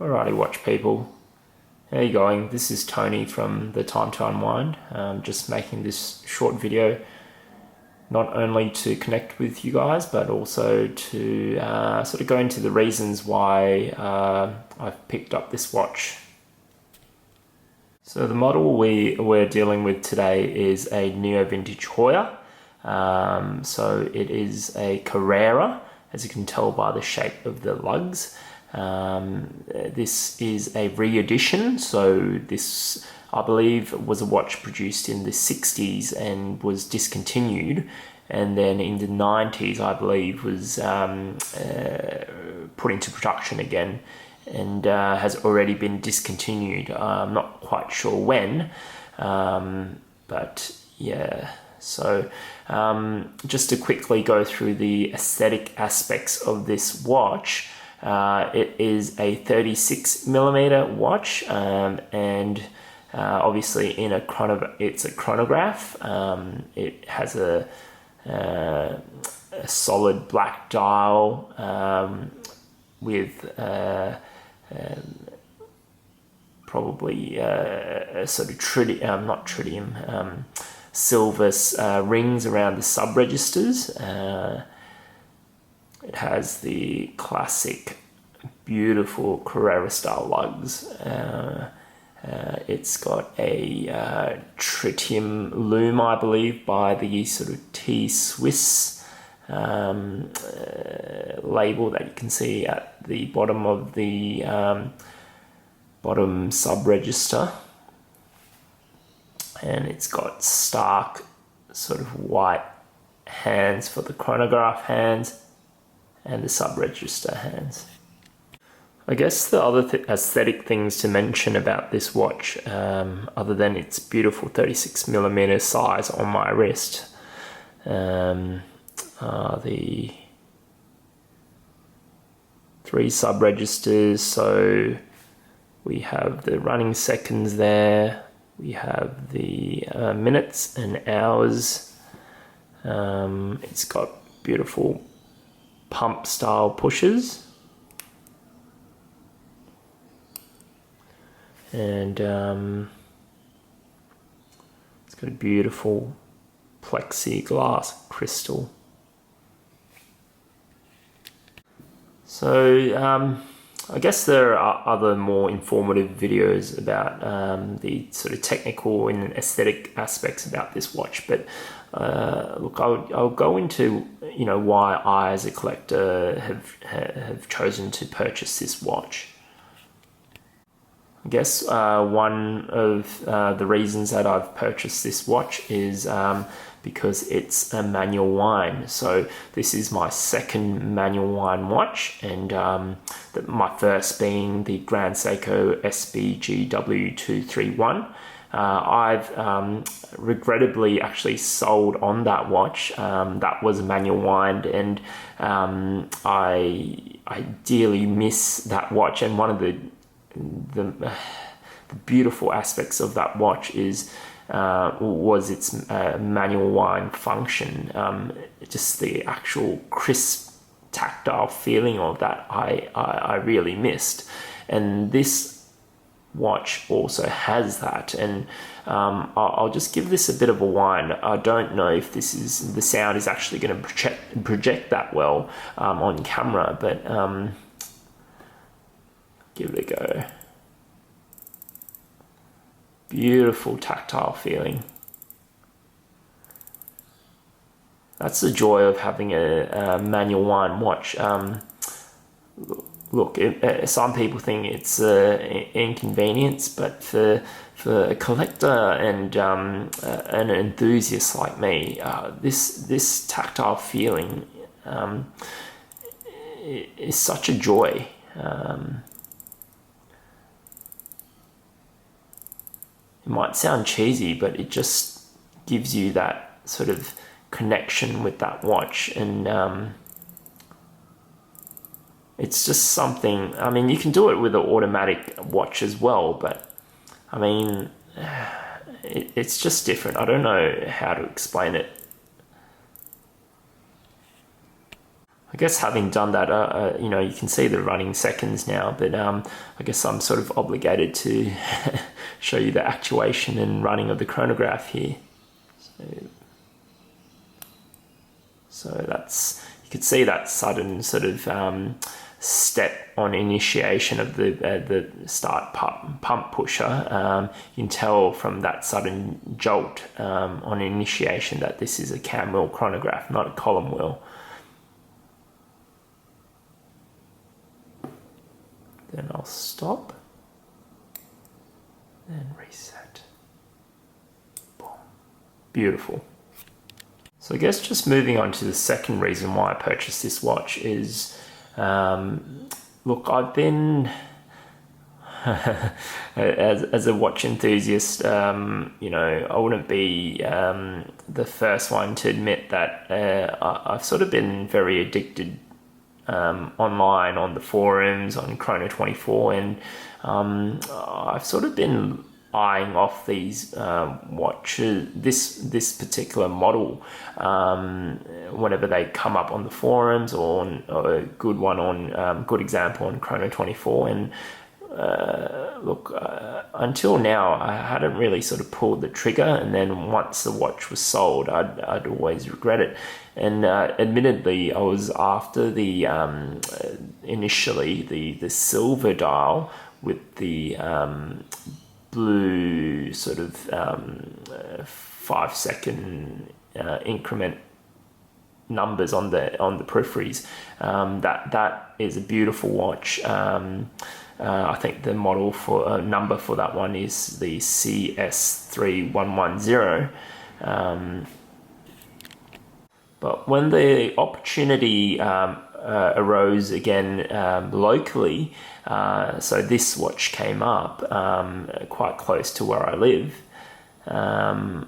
Alrighty, watch people. How you going? This is Tony from the Time to Unwind. Just making this short video not only to connect with you guys, but also to sort of go into the reasons why I've picked up this watch. So the model we're dealing with today is a Neo Vintage Heuer. So it is a Carrera, as you can tell by the shape of the lugs. This is a re-edition, so this I believe was a watch produced in the 60s and was discontinued, and then in the 90s I believe was put into production again and has already been discontinued. I'm not quite sure when, but yeah. So just to quickly go through the aesthetic aspects of this watch. It is a 36mm watch, and obviously it's a chronograph. It has a solid black dial with probably a sort of silver rings around the sub-registers. It has the classic, beautiful Carrera style lugs. It's got a tritium loom, I believe, by the sort of T-Swiss label that you can see at the bottom of the bottom sub-register. And it's got stark sort of white hands for the chronograph hands and the sub-register hands. I guess the other aesthetic things to mention about this watch, other than its beautiful 36mm size on my wrist, are the 3 sub-registers. So we have the running seconds there, we have the minutes and hours. It's got beautiful pump style pushers, and it's got a beautiful plexiglass crystal. So I guess there are other more informative videos about the sort of technical and aesthetic aspects about this watch, but look, I'll go into why I as a collector have chosen to purchase this watch. I guess one of the reasons that I've purchased this watch is because it's a manual wind. So this is my second manual wind watch, and my first being the Grand Seiko SBGW231. I've regrettably actually sold on that watch. That was a manual wind, and I dearly miss that watch. And one of the beautiful aspects of that watch was its manual wind function. Just the actual crisp tactile feeling of that I really missed, and this watch also has that. And I'll just give this a bit of a wind. I don't know if the sound is actually going to project that well on camera, but give it a go. Beautiful tactile feeling. That's the joy of having a manual wind watch. Look, some people think it's an inconvenience, but for a collector and an enthusiast like me, this tactile feeling is such a joy. It might sound cheesy, but it just gives you that sort of connection with that watch, and it's just something. I mean, you can do it with an automatic watch as well, but I mean, it's just different. I don't know how to explain it. I guess having done that, you know, you can see the running seconds now, but I guess I'm sort of obligated to show you the actuation and running of the chronograph here. So that's, you could see that sudden sort of step on initiation of the start pump pusher. You can tell from that sudden jolt on initiation that this is a cam wheel chronograph, not a column wheel. Then I'll stop, and reset. Boom. Beautiful. So I guess just moving on to the second reason why I purchased this watch is, look, I've been, as a watch enthusiast, you know, I wouldn't be the first one to admit that I've sort of been very addicted online on the forums, on Chrono24, and I've sort of been eyeing off these watches, this particular model, whenever they come up on the forums, or a good one on good example on Chrono24. And look, until now I hadn't really sort of pulled the trigger, and then once the watch was sold, I'd always regret it. And admittedly, I was after the initially the silver dial with the blue sort of 5-second increment numbers on the peripheries. That is a beautiful watch. I think the model for number for that one is the CS3110. But when the opportunity arose again locally, so this watch came up quite close to where I live, there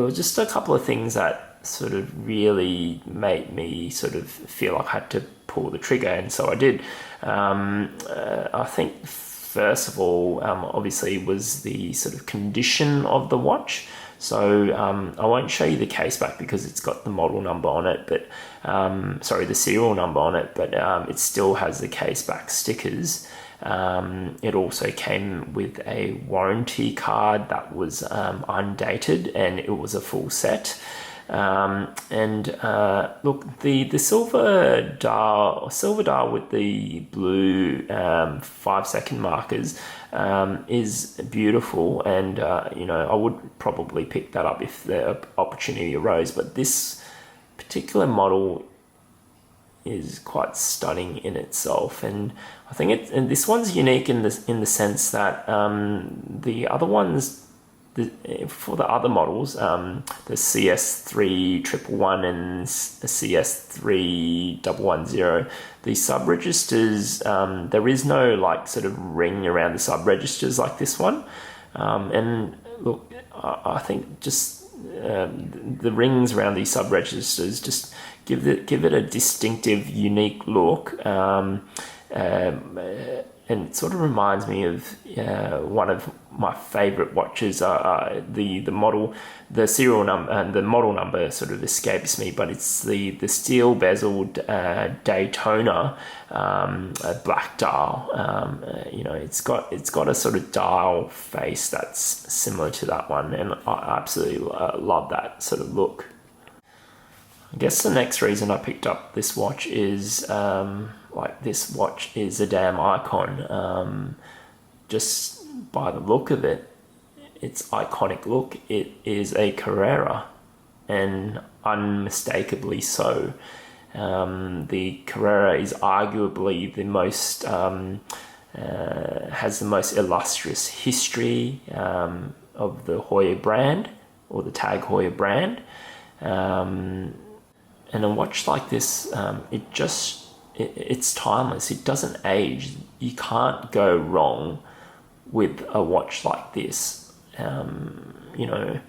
were just a couple of things that sort of really made me sort of feel like I had to pull the trigger, and so I did. I think first of all, obviously, was the sort of condition of the watch. So I won't show you the case back because it's got the model number on it, but sorry, the serial number on it, but it still has the case back stickers. It also came with a warranty card that was undated, and it was a full set. Look, the silver dial with the blue 5-second markers is beautiful, and you know, I would probably pick that up if the opportunity arose. But this particular model is quite stunning in itself, and I think and this one's unique in the sense that the other ones, for the other models, the CS3111 and the CS3110, the sub-registers, there is no like sort of ring around the sub-registers like this one. And look, I think just the rings around these sub-registers just give it a distinctive, unique look. And it sort of reminds me of one of my favorite watches. The model, the serial number and the model number sort of escapes me, but it's the steel bezeled Daytona black dial. You know, it's got a sort of dial face that's similar to that one, and I absolutely love that sort of look. I guess the next reason I picked up this watch is like, this watch is a damn icon. Just by the look of it, its iconic look, it is a Carrera, and unmistakably so. The Carrera is arguably the most has the most illustrious history of the Heuer brand, or the Tag Heuer brand. And a watch like this, it's timeless. It doesn't age. You can't go wrong with a watch like this. You know,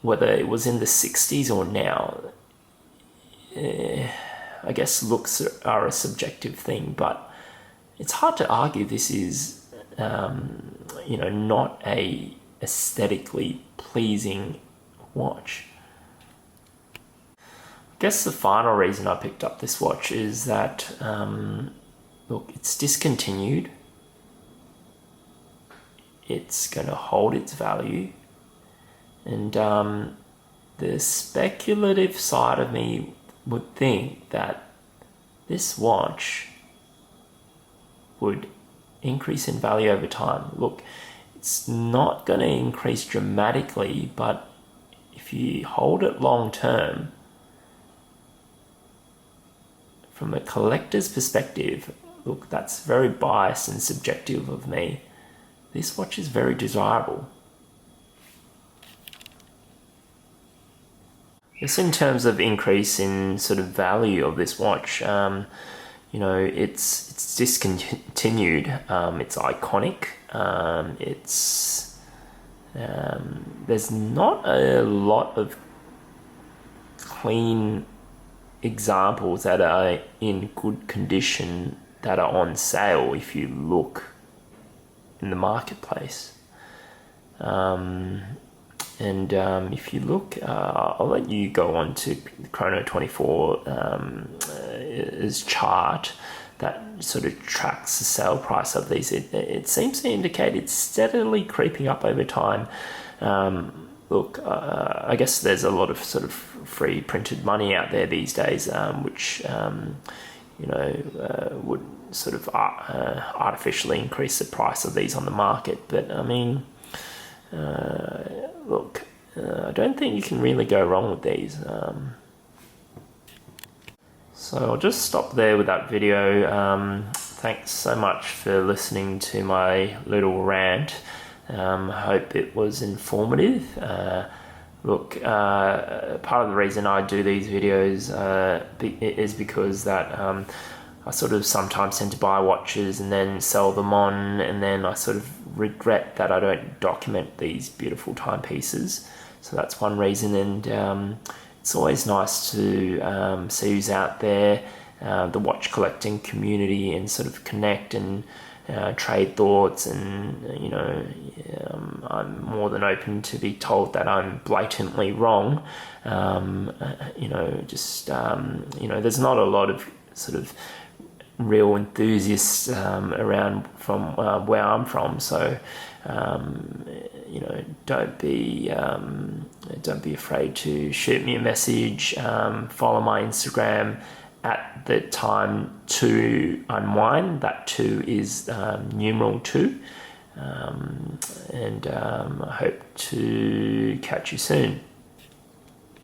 whether it was in the 60s or now, I guess looks are a subjective thing, but it's hard to argue this is, you know, not a aesthetically pleasing watch. guess the final reason I picked up this watch is that, look, it's discontinued. It's going to hold its value. And the speculative side of me would think that this watch would increase in value over time. Look, it's not going to increase dramatically, but if you hold it long term, from a collector's perspective, look, that's very biased and subjective of me. This watch is very desirable. Just in terms of increase in sort of value of this watch, you know, it's discontinued. It's iconic. There's not a lot of clean examples that are in good condition that are on sale if you look in the marketplace. If you look, I'll let you go on to Chrono24's chart that sort of tracks the sale price of these. It seems to indicate it's steadily creeping up over time. Look, I guess there's a lot of sort of free printed money out there these days, which you know, would sort of artificially increase the price of these on the market. But I mean, look, I don't think you can really go wrong with these. So I'll just stop there with that video. Thanks so much for listening to my little rant. Hope it was informative. Look, part of the reason I do these videos is because that I sort of sometimes tend to buy watches and then sell them on, and then I sort of regret that I don't document these beautiful timepieces. So that's one reason, and it's always nice to see who's out there, the watch collecting community, and sort of connect and trade thoughts. And you know, I'm more than open to be told that I'm blatantly wrong. You know, just you know, there's not a lot of sort of real enthusiasts around from where I'm from, so you know, don't be afraid to shoot me a message. Follow my Instagram at the time to unwind. That 2 is numeral 2, and I hope to catch you soon.